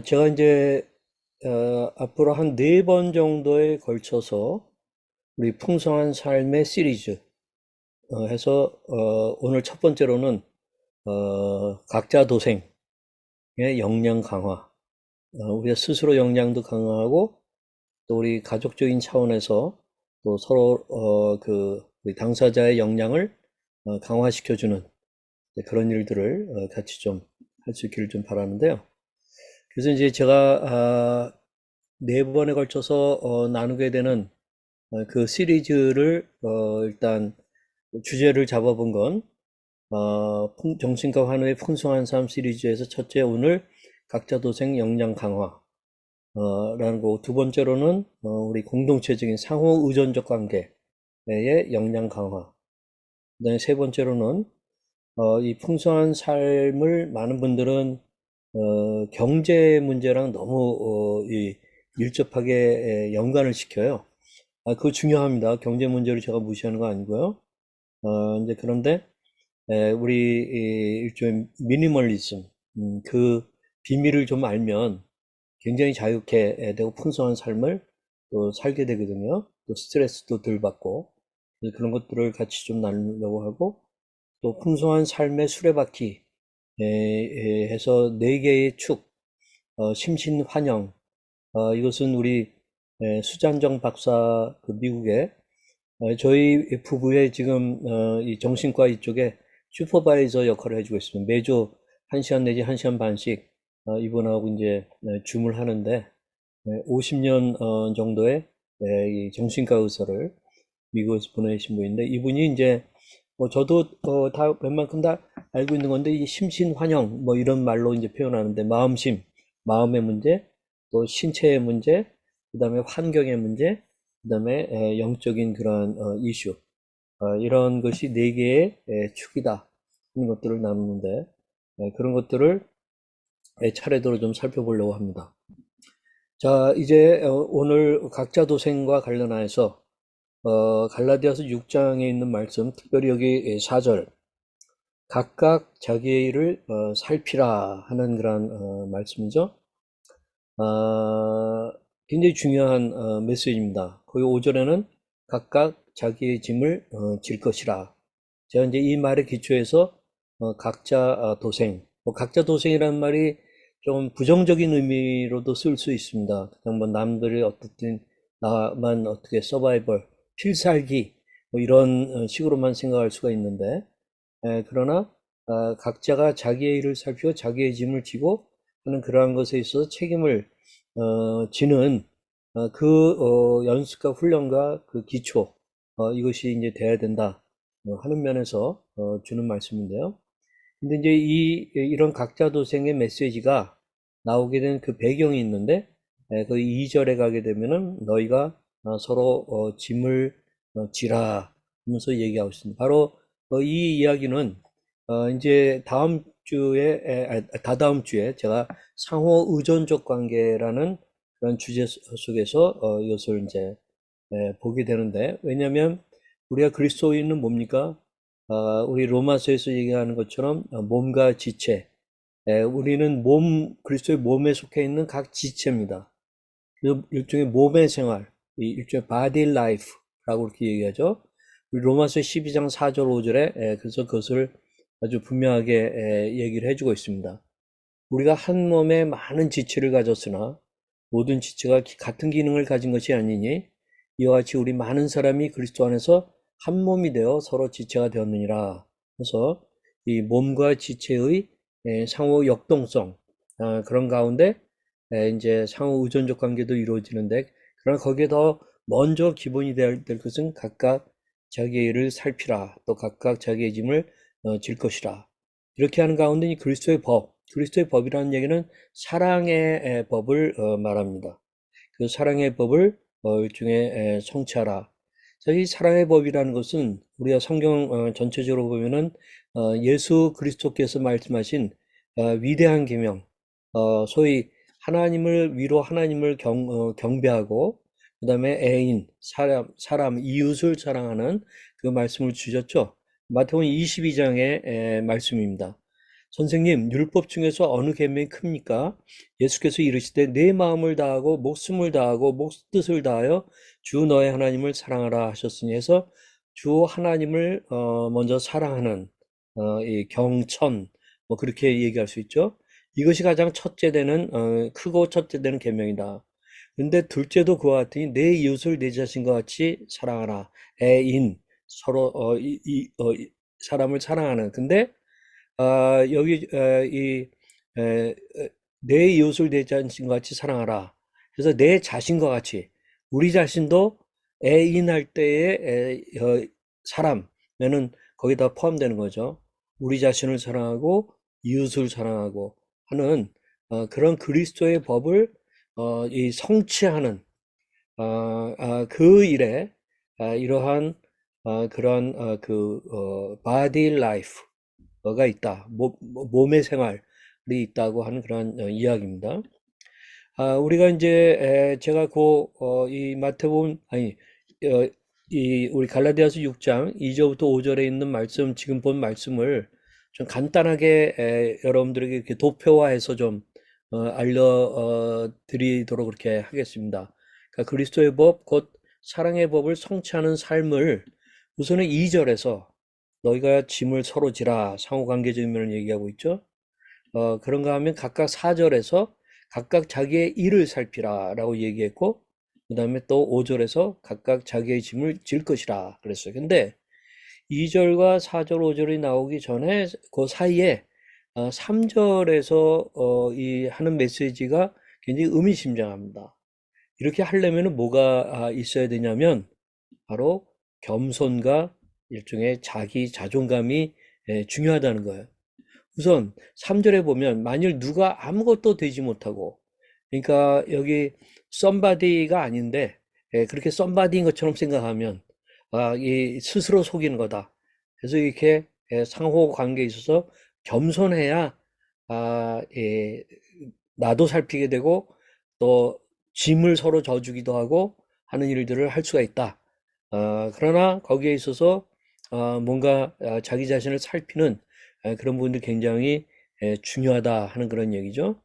제가 이제 앞으로 한 네 번 정도에 걸쳐서 우리 풍성한 삶의 시리즈 해서 오늘 첫 번째로는 각자 도생의 역량 강화, 우리가 스스로 역량도 강화하고 또 우리 가족적인 차원에서 또 서로 우리 당사자의 역량을 강화시켜주는 그런 일들을 같이 좀 할 수 있기를 좀 바라는데요. 그래서 이제 제가 네 번에 걸쳐서 나누게 되는 그 시리즈를 일단 주제를 잡아본 건 정신과 환우의 풍성한 삶 시리즈에서 첫째 오늘 각자 도생 역량 강화 라는 거고, 두 번째로는 우리 공동체적인 상호 의존적 관계의 역량 강화, 그다음에 세 번째로는 이 풍성한 삶을 많은 분들은 경제 문제랑 너무 밀접하게 연관을 시켜요. 그거 중요합니다. 경제 문제를 제가 무시하는 거 아니고요. 이제 그런데 우리 일종의 미니멀리즘, 그 비밀을 좀 알면 굉장히 자유롭게 되고 풍성한 삶을 또 살게 되거든요. 또 스트레스도 덜 받고 그런 것들을 같이 좀 나누려고 하고, 또 풍성한 삶의 수레바퀴 해서 네 개의 축, 심신환영, 이것은 우리 수잔정 박사, 그 미국의 저희 부부의 지금 이 정신과 이쪽에 슈퍼바이저 역할을 해주고 있습니다. 매주 1시간 내지 1시간 반씩 이분하고 이제 줌을 하는데 50년 정도의 이 정신과 의사를 미국에서 보내신 분인데, 이분이 이제 뭐 저도 다 웬만큼 다 알고 있는 건데, 이 심신환영 뭐 이런 말로 이제 표현하는데, 마음심, 마음의 문제, 또 신체의 문제, 그다음에 환경의 문제, 그다음에 영적인 그런 이슈, 이런 것이 네 개의 축이다 하는 것들을 나누는데, 그런 것들을 차례대로 좀 살펴보려고 합니다. 자, 이제 오늘 각자 도생과 관련하여서 갈라디아서 6장에 있는 말씀, 특별히 여기 4절, 각각 자기의 일을 살피라 하는 그런 말씀이죠. 굉장히 중요한 메시지입니다. 거기 5절에는 각각 자기의 짐을 질 것이라. 제가 이제 이 말에 기초해서 각자 도생, 각자 도생이라는 말이 좀 부정적인 의미로도 쓸 수 있습니다. 그냥 뭐 남들이 어떻든 나만 어떻게 서바이벌, 필살기 뭐 이런 식으로만 생각할 수가 있는데, 그러나 각자가 자기의 일을 살피고 자기의 짐을 지고 하는 그러한 것에 있어서 책임을 지는 연습과 훈련과 그 기초, 이것이 이제 돼야 된다 하는 면에서 주는 말씀인데요. 근데 이제 이런 각자 도생의 메시지가 나오게 된 그 배경이 있는데, 그 2절에 가게 되면은 너희가 서로 짐을 지라 하면서 얘기하고 있습니다. 바로 이 이야기는 이제 다음 주에, 다다음 주에 제가 상호 의존적 관계라는 그런 주제 속에서 이것을 이제 보게 되는데, 왜냐하면 우리가 그리스도인은 뭡니까? 우리 로마서에서 얘기하는 것처럼 몸과 지체, 우리는 그리스도의 몸에 속해 있는 각 지체입니다. 그 일종의 몸의 생활, 일종의 body life라고 이렇게 얘기하죠. 로마서 12장 4절 5절에 그래서 그것을 아주 분명하게 얘기를 해주고 있습니다. 우리가 한 몸에 많은 지체를 가졌으나 모든 지체가 같은 기능을 가진 것이 아니니 이와 같이 우리 많은 사람이 그리스도 안에서 한 몸이 되어 서로 지체가 되었느니라. 그래서 이 몸과 지체의 상호 역동성, 그런 가운데 이제 상호 의존적 관계도 이루어지는데, 그러나 거기에 더 먼저 기본이 되어야 될 것은 각각 자기의 일을 살피라, 또 각각 자기의 짐을 질 것이라. 이렇게 하는 가운데 이 그리스도의 법이라는 얘기는 사랑의 법을 말합니다. 그 사랑의 법을 일종의 성취하라. 이 사랑의 법이라는 것은 우리가 성경 전체적으로 보면은 예수 그리스도께서 말씀하신 위대한 계명, 소위 하나님을 위로 하나님을 경배하고, 그다음에 애인, 사람, 이웃을 사랑하는 그 말씀을 주셨죠. 마태복음 22장의 말씀입니다. 선생님, 율법 중에서 어느 계명이 큽니까? 예수께서 이르시되 내 마음을 다하고 목숨을 다하고 뜻을 다하여 주 너의 하나님을 사랑하라 하셨으니 해서 주 하나님을 먼저 사랑하는 이 경천 뭐 그렇게 얘기할 수 있죠. 이것이 가장 첫째 되는 크고 첫째 되는 계명이다. 근데 둘째도 그와 같으니 내 이웃을 내 자신과 같이 사랑하라. 애인 서로 사람을 사랑하는. 근데 여기 내 이웃을 내 자신과 같이 사랑하라. 그래서 내 자신과 같이 우리 자신도 애인할 때의 사람에는 거기다 포함되는 거죠. 우리 자신을 사랑하고 이웃을 사랑하고 하는 그런 그리스도의 법을 이 성취하는 그 일에 이러한 그런 body life가 있다. 몸의 생활이 있다고 하는 그런 이야기입니다. 우리가 이제 제가 이 마태복음 이 우리 갈라디아서 6장 2절부터 5절에 있는 말씀 지금 본 말씀을 좀 간단하게 여러분들에게 이렇게 도표화해서 좀 알려드리도록 그렇게 하겠습니다. 그러니까 그리스도의 법, 곧 사랑의 법을 성취하는 삶을 우선은 2절에서 너희가 짐을 서로 지라 상호관계적인 면을 얘기하고 있죠. 그런가 하면 각각 4절에서 각각 자기의 일을 살피라 라고 얘기했고 그 다음에 또 5절에서 각각 자기의 짐을 질 것이라 그랬어요. 근데 2절과 4절, 5절이 나오기 전에 그 사이에 3절에서 이 하는 메시지가 굉장히 의미심장합니다. 이렇게 하려면 뭐가 있어야 되냐면 바로 겸손과 일종의 자기 자존감이 중요하다는 거예요. 우선 3절에 보면 만일 누가 아무것도 되지 못하고 그러니까 여기 somebody가 아닌데 그렇게 somebody인 것처럼 생각하면 이 스스로 속이는 거다. 그래서 이렇게 상호 관계에 있어서 겸손해야 나도 살피게 되고 또 짐을 서로 져주기도 하고 하는 일들을 할 수가 있다. 그러나 거기에 있어서 뭔가 자기 자신을 살피는 그런 부분도 굉장히 중요하다 하는 그런 얘기죠.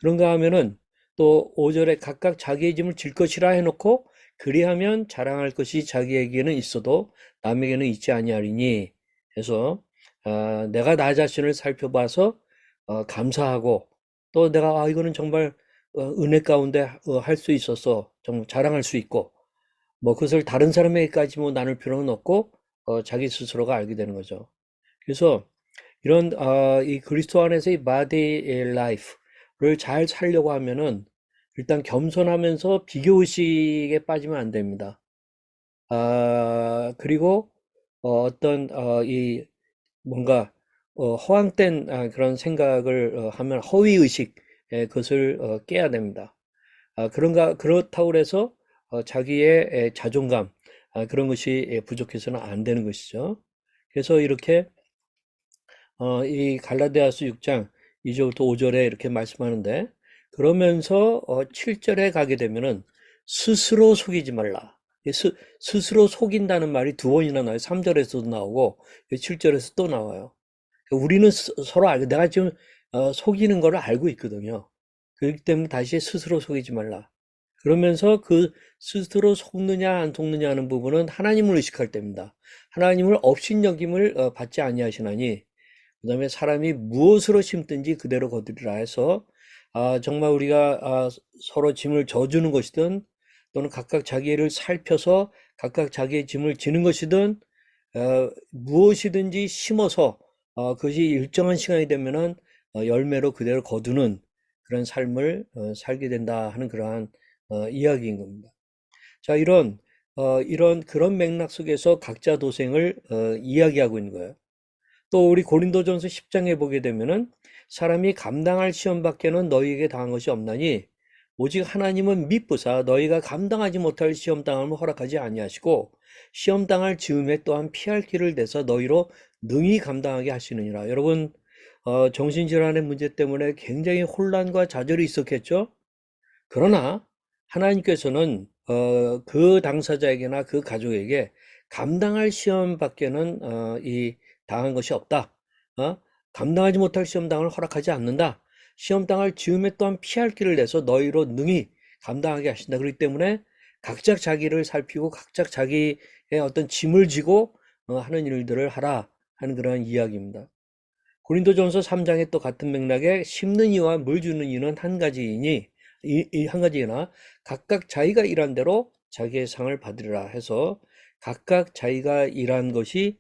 그런가 하면은 또 5절에 각각 자기의 짐을 질 것이라 해놓고 그리하면 자랑할 것이 자기에게는 있어도 남에게는 있지 아니하리니 해서 내가 나 자신을 살펴봐서 감사하고 또 내가 이거는 정말 은혜 가운데 할 수 있어서 정말 자랑할 수 있고 뭐 그것을 다른 사람에게까지 뭐 나눌 필요는 없고 자기 스스로가 알게 되는 거죠. 그래서 이런 이 그리스도 안에서의 body life를 잘 살려고 하면은 일단 겸손하면서 비교의식에 빠지면 안 됩니다. 그리고 이 뭔가 허황된 그런 생각을 하면 허위의식 그것을 깨야 됩니다. 그렇다고 해서 자기의 자존감 그런 것이 부족해서는 안 되는 것이죠. 그래서 이렇게 이 갈라디아서 6장 2절부터 5절에 이렇게 말씀하는데 그러면서 7절에 가게 되면은 스스로 속이지 말라. 스스로 속인다는 말이 두 번이나 나와요. 3절에서도 나오고 7절에서 또 나와요. 우리는 서로 알고 내가 지금 속이는 거를 알고 있거든요. 그렇기 때문에 다시 스스로 속이지 말라. 그러면서 그 스스로 속느냐 안 속느냐 하는 부분은 하나님을 의식할 때입니다. 하나님을 업신여김을 받지 아니하시나니 그 다음에 사람이 무엇으로 심든지 그대로 거두리라 해서 정말 우리가 서로 짐을 져주는 것이든 또는 각각 자기를 살펴서 각각 자기의 짐을 지는 것이든 무엇이든지 심어서 그것이 일정한 시간이 되면은 열매로 그대로 거두는 그런 삶을 살게 된다 하는 그러한 이야기인 겁니다. 자, 이런 그런 맥락 속에서 각자 도생을 이야기하고 있는 거예요. 또 우리 고린도전서 10장에 보게 되면은 사람이 감당할 시험밖에는 너희에게 당한 것이 없나니 오직 하나님은 미쁘사 너희가 감당하지 못할 시험 당함을 허락하지 아니하시고 시험 당할 즈음에 또한 피할 길을 내서 너희로 능히 감당하게 하시느니라. 여러분 정신질환의 문제 때문에 굉장히 혼란과 좌절이 있었겠죠. 그러나 하나님께서는 그 당사자에게나 그 가족에게 감당할 시험밖에는 이 당한 것이 없다. 감당하지 못할 시험당을 허락하지 않는다. 시험당할 즈음에 또한 피할 길을 내서 너희로 능히 감당하게 하신다. 그렇기 때문에 각자 자기를 살피고 각자 자기의 어떤 짐을 지고 하는 일들을 하라 하는 그러한 이야기입니다. 고린도전서 3장에 또 같은 맥락에 심는 이와 물 주는 이는 한 가지이니 한 가지이나 각각 자기가 일한 대로 자기의 상을 받으리라 해서 각각 자기가 일한 것이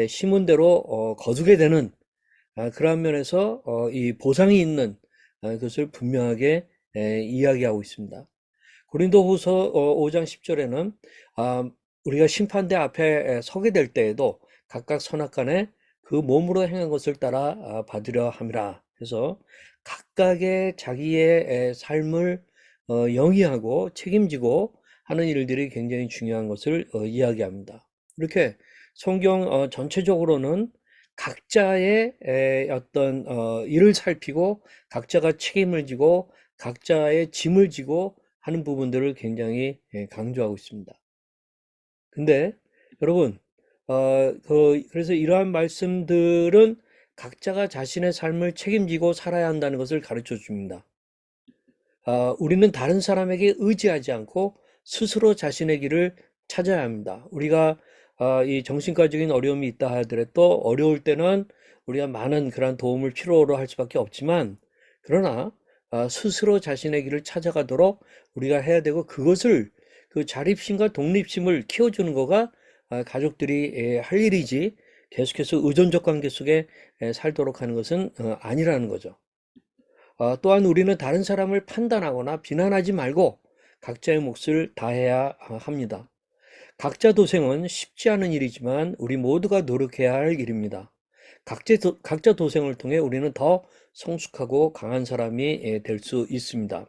심은 대로 거두게 되는 그러한 면에서 이 보상이 있는 것을 분명하게 이야기하고 있습니다. 고린도후서 5장 10절에는 우리가 심판대 앞에 서게 될 때에도 각각 선악간에 그 몸으로 행한 것을 따라 받으려 함이라 해서 각각의 자기의 삶을 영위하고 책임지고 하는 일들이 굉장히 중요한 것을 이야기합니다. 이렇게 성경 전체적으로는 각자의 어떤 일을 살피고 각자가 책임을 지고 각자의 짐을 지고 하는 부분들을 굉장히 강조하고 있습니다. 근데 여러분, 그래서 이러한 말씀들은 각자가 자신의 삶을 책임지고 살아야 한다는 것을 가르쳐 줍니다. 우리는 다른 사람에게 의지하지 않고 스스로 자신의 길을 찾아야 합니다. 우리가 이 정신과적인 어려움이 있다 하더라도 어려울 때는 우리가 많은 그런 도움을 필요로 할 수밖에 없지만 그러나 스스로 자신의 길을 찾아가도록 우리가 해야 되고 그것을 그 자립심과 독립심을 키워주는 거가 가족들이 할 일이지 계속해서 의존적 관계 속에 살도록 하는 것은 아니라는 거죠. 또한 우리는 다른 사람을 판단하거나 비난하지 말고 각자의 몫을 다해야 합니다. 각자 도생은 쉽지 않은 일이지만 우리 모두가 노력해야 할 일입니다. 각자 도생을 통해 우리는 더 성숙하고 강한 사람이 될 수 있습니다.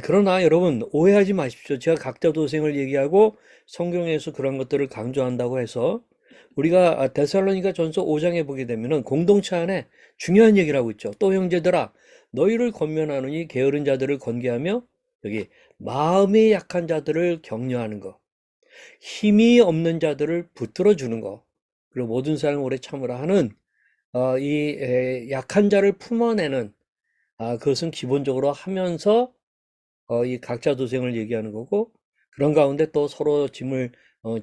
그러나 여러분 오해하지 마십시오. 제가 각자 도생을 얘기하고 성경에서 그런 것들을 강조한다고 해서 우리가 데살로니가 전서 5장에 보게 되면은 공동체 안에 중요한 얘기를 하고 있죠. 또 형제들아 너희를 권면하노니 게으른 자들을 권계하며 여기 마음이 약한 자들을 격려하는 것, 힘이 없는 자들을 붙들어 주는 것, 그리고 모든 사람을 오래 참으라 하는 이 약한 자를 품어내는 그것은 기본적으로 하면서 이 각자 도생을 얘기하는 거고 그런 가운데 또 서로 짐을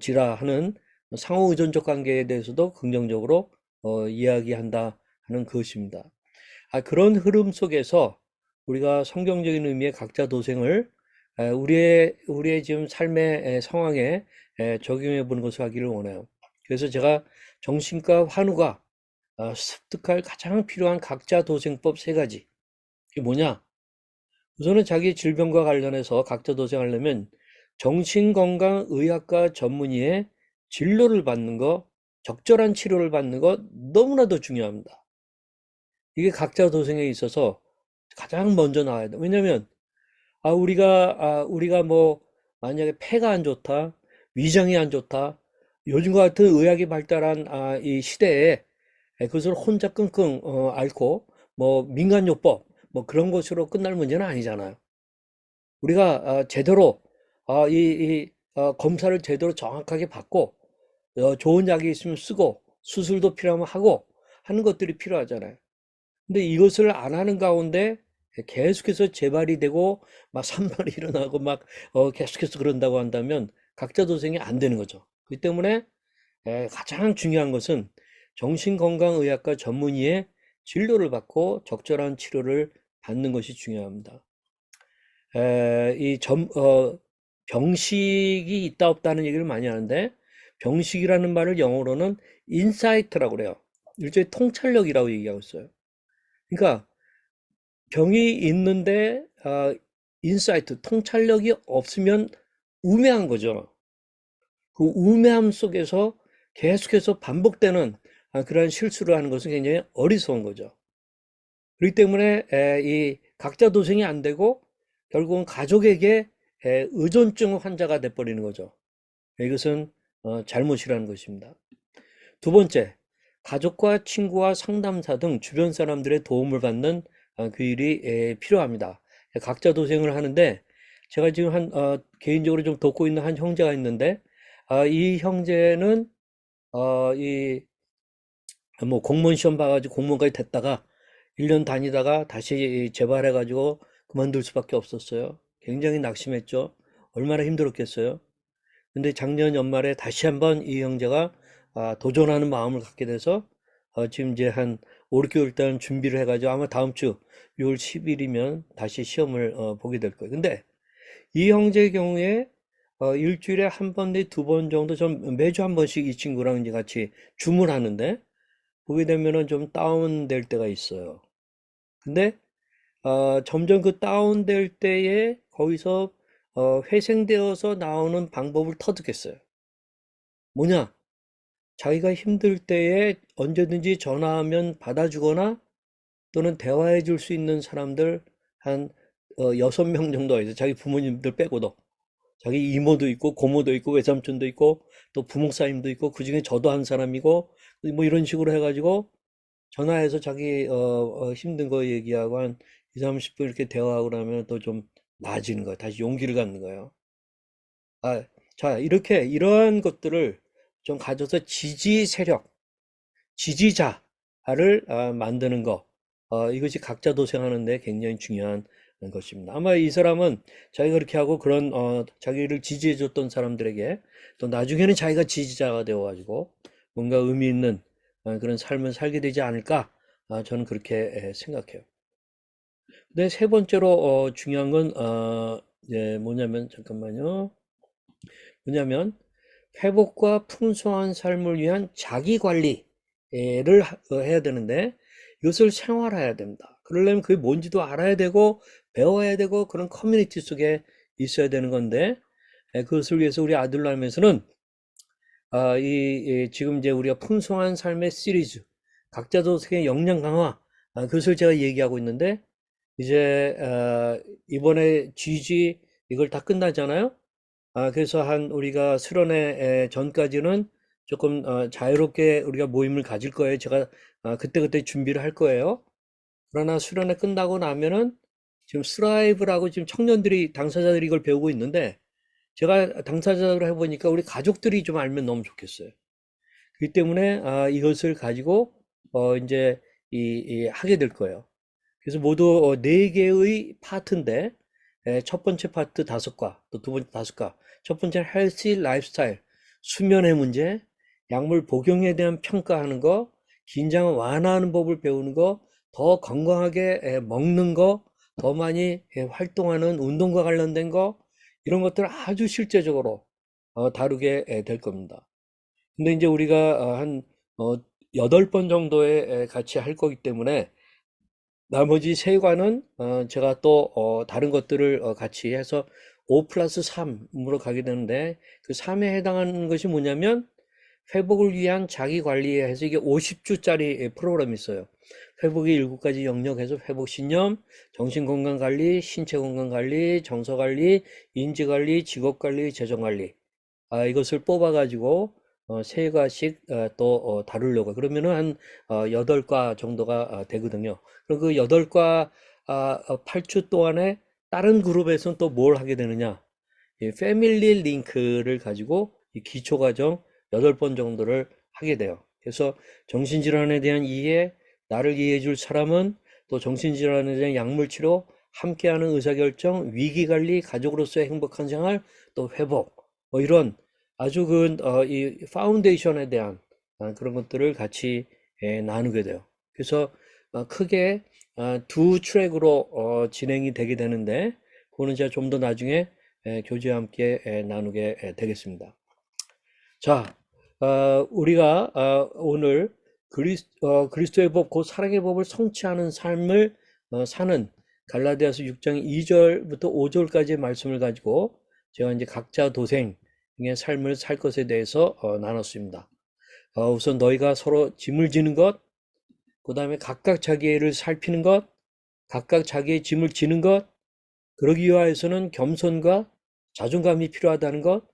지라 하는 상호 의존적 관계에 대해서도 긍정적으로 이야기한다 하는 것입니다. 그런 흐름 속에서 우리가 성경적인 의미의 각자 도생을 우리의 지금 삶의 상황에 적용해 보는 것을 하기를 원해요. 그래서 제가 정신과 환우가 습득할 가장 필요한 각자 도생법 3가지. 이게 뭐냐? 우선은 자기 질병과 관련해서 각자 도생하려면 정신건강의학과 전문의의 진료를 받는 거, 적절한 치료를 받는 거 너무나도 중요합니다. 이게 각자 도생에 있어서 가장 먼저 나와야 돼. 왜냐면 우리가 뭐 만약에 폐가 안 좋다, 위장이 안 좋다, 요즘과 같은 의학이 발달한 이 시대에 그것을 혼자 끙끙 앓고 뭐 민간요법 뭐 그런 것으로 끝날 문제는 아니잖아요. 우리가 제대로 검사를 제대로 정확하게 받고 좋은 약이 있으면 쓰고 수술도 필요하면 하고 하는 것들이 필요하잖아요. 근데 이것을 안 하는 가운데 계속해서 재발이 되고 막 산발이 일어나고 막 계속해서 그런다고 한다면 각자 도생이 안 되는 거죠. 그렇기 때문에 가장 중요한 것은 정신건강의학과 전문의의 진료를 받고 적절한 치료를 받는 것이 중요합니다. 병식이 있다 없다는 얘기를 많이 하는데 병식이라는 말을 영어로는 인사이트라고 그래요. 일종의 통찰력이라고 얘기하고 있어요. 그러니까 병이 있는데 인사이트, 통찰력이 없으면 우매한 거죠. 그 우매함 속에서 계속해서 반복되는 그런 실수를 하는 것은 굉장히 어리석은 거죠. 그렇기 때문에 이 각자 도생이 안 되고 결국은 가족에게 의존증 환자가 돼버리는 거죠. 이것은 잘못이라는 것입니다. 두 번째, 가족과 친구와 상담사 등 주변 사람들의 도움을 받는 그 일이 필요합니다. 각자 도생을 하는데 제가 지금 개인적으로 좀 돕고 있는 한 형제가 있는데 이 형제는 이 뭐 공무원 시험 봐가지고 공무원까지 됐다가 1년 다니다가 다시 재발해가지고 그만둘 수밖에 없었어요. 굉장히 낙심했죠. 얼마나 힘들었겠어요. 근데 작년 연말에 다시 한번 이 형제가 도전하는 마음을 갖게 돼서 지금 이제 한 5, 6개월 동안 준비를 해가지고 아마 다음 주 6월 10일이면 다시 시험을 보게 될 거예요. 근데 이 형제의 경우에 일주일에 한 번 내지 두 번 정도 좀 매주 한 번씩 이 친구랑 이제 같이 주문하는데 보게 되면은 좀 다운될 때가 있어요. 근데 점점 그 다운될 때에 거기서 회생되어서 나오는 방법을 터득했어요. 뭐냐? 자기가 힘들 때에 언제든지 전화하면 받아주거나 또는 대화해 줄 수 있는 사람들 한 6명 정도가 있어요. 자기 부모님들 빼고도. 자기 이모도 있고 고모도 있고 외삼촌도 있고 또 부목사님도 있고 그중에 저도 한 사람이고 뭐 이런 식으로 해가지고 전화해서 자기 힘든 거 얘기하고 한 2, 30분 이렇게 대화하고 나면 또 좀 나아지는 거예요. 다시 용기를 갖는 거예요. 자, 이렇게 이러한 것들을 좀 가져서 지지 세력, 지지자를 만드는 거. 이것이 각자 도생하는데 굉장히 중요한 것입니다. 아마 이 사람은 자기가 그렇게 하고 그런 자기를 지지해줬던 사람들에게 또 나중에는 자기가 지지자가 되어가지고 뭔가 의미 있는 그런 삶을 살게 되지 않을까 저는 그렇게 생각해요. 근데 세 번째로 중요한 건 뭐냐면 잠깐만요. 뭐냐면 회복과 풍성한 삶을 위한 자기 관리를 해야 되는데 이것을 생활화해야 됩니다. 그러려면 그게 뭔지도 알아야 되고 배워야 되고 그런 커뮤니티 속에 있어야 되는 건데 그것을 위해서 우리 아들람에서는 지금 이제 우리가 풍성한 삶의 시리즈 각자 도생의 역량 강화 그것을 제가 얘기하고 있는데 이제 이번에 GG 이걸 다 끝나잖아요. 그래서 한 우리가 수련회 전까지는 조금 자유롭게 우리가 모임을 가질 거예요. 제가 그때그때 준비를 할 거예요. 그러나 수련회 끝나고 나면은 지금 스라이브라고 지금 청년들이 당사자들이 이걸 배우고 있는데 제가 당사자로 해보니까 우리 가족들이 좀 알면 너무 좋겠어요. 그렇기 때문에 이것을 가지고 이제 하게 될 거예요. 그래서 모두 네 개의 파트인데 첫 번째 파트 5과, 또 두 번째 5과. 첫 번째는 헬시 라이프스타일, 수면의 문제, 약물 복용에 대한 평가하는 거, 긴장을 완화하는 법을 배우는 거, 더 건강하게 먹는 거, 더 많이 활동하는 운동과 관련된 거, 이런 것들을 아주 실제적으로 다루게 될 겁니다. 근데 이제 우리가 한 8번 정도에 같이 할 거기 때문에 나머지 세 관은 제가 또 다른 것들을 같이 해서 5 플러스 3으로 가게 되는데 그 3에 해당하는 것이 뭐냐면 회복을 위한 자기 관리에 해서 이게 50주짜리 프로그램이 있어요. 회복의 7가지 영역에서 회복 신념, 정신건강관리, 신체건강관리, 정서관리, 인지관리, 직업관리, 재정관리. 이것을 뽑아가지고 세 과씩 또 다루려고 그러면은 한 8과 정도가 되거든요. 그럼 그 8과 8주 동안에 다른 그룹에서는 또 뭘 하게 되느냐? 이 패밀리 링크를 가지고 이 기초 과정 8번 정도를 하게 돼요. 그래서 정신질환에 대한 이해, 나를 이해해 줄 사람은 또 정신질환에 대한 약물 치료, 함께하는 의사결정, 위기관리, 가족으로서의 행복한 생활, 또 회복, 뭐 이런 아주 이 파운데이션에 대한 그런 것들을 같이 나누게 돼요. 그래서 크게 두 트랙으로 진행이 되게 되는데 그거는 제가 좀 더 나중에 교제와 함께 나누게 되겠습니다. 자, 우리가 오늘 그리스도의 법, 곧 사랑의 법을 성취하는 삶을 사는 갈라디아서 6장 2절부터 5절까지의 말씀을 가지고 제가 이제 각자 도생의 삶을 살 것에 대해서 나눴습니다. 우선 너희가 서로 짐을 지는 것, 그 다음에 각각 자기의 일을 살피는 것, 각각 자기의 짐을 지는 것, 그러기 위하여서는 겸손과 자존감이 필요하다는 것,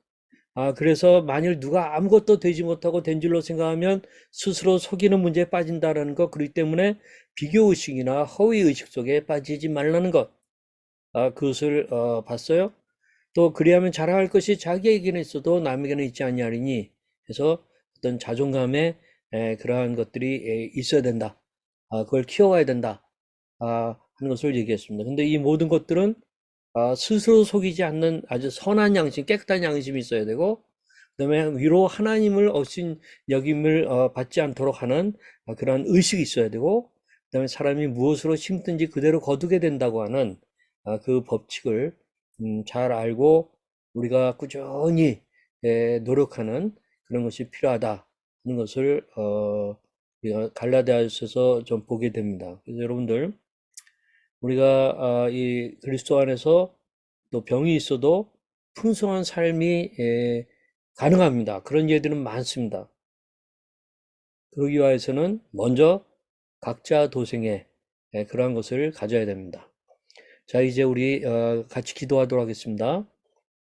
그래서 만일 누가 아무것도 되지 못하고 된 줄로 생각하면 스스로 속이는 문제에 빠진다라는 것, 그렇기 때문에 비교의식이나 허위의식 속에 빠지지 말라는 것, 그것을 봤어요. 또 그리하면 자랑할 것이 자기에게는 있어도 남에게는 있지 아니하리니 해서 어떤 자존감의 그러한 것들이 있어야 된다. 그걸 키워가야 된다. 하는 것을 얘기했습니다. 근데 이 모든 것들은 스스로 속이지 않는 아주 선한 양심, 깨끗한 양심이 있어야 되고, 그다음에 위로 하나님을 업신 여김을 받지 않도록 하는 그러한 의식이 있어야 되고, 그다음에 사람이 무엇으로 심든지 그대로 거두게 된다고 하는 그 법칙을 잘 알고 우리가 꾸준히 노력하는 그런 것이 필요하다 하는 것을 우리가 갈라디아서에서 좀 보게 됩니다. 그래서 여러분들 우리가 이 그리스도 안에서 또 병이 있어도 풍성한 삶이 가능합니다. 그런 예들은 많습니다. 그러기 위해서는 먼저 각자 도생에 그러한 것을 가져야 됩니다. 자, 이제 우리 같이 기도하도록 하겠습니다.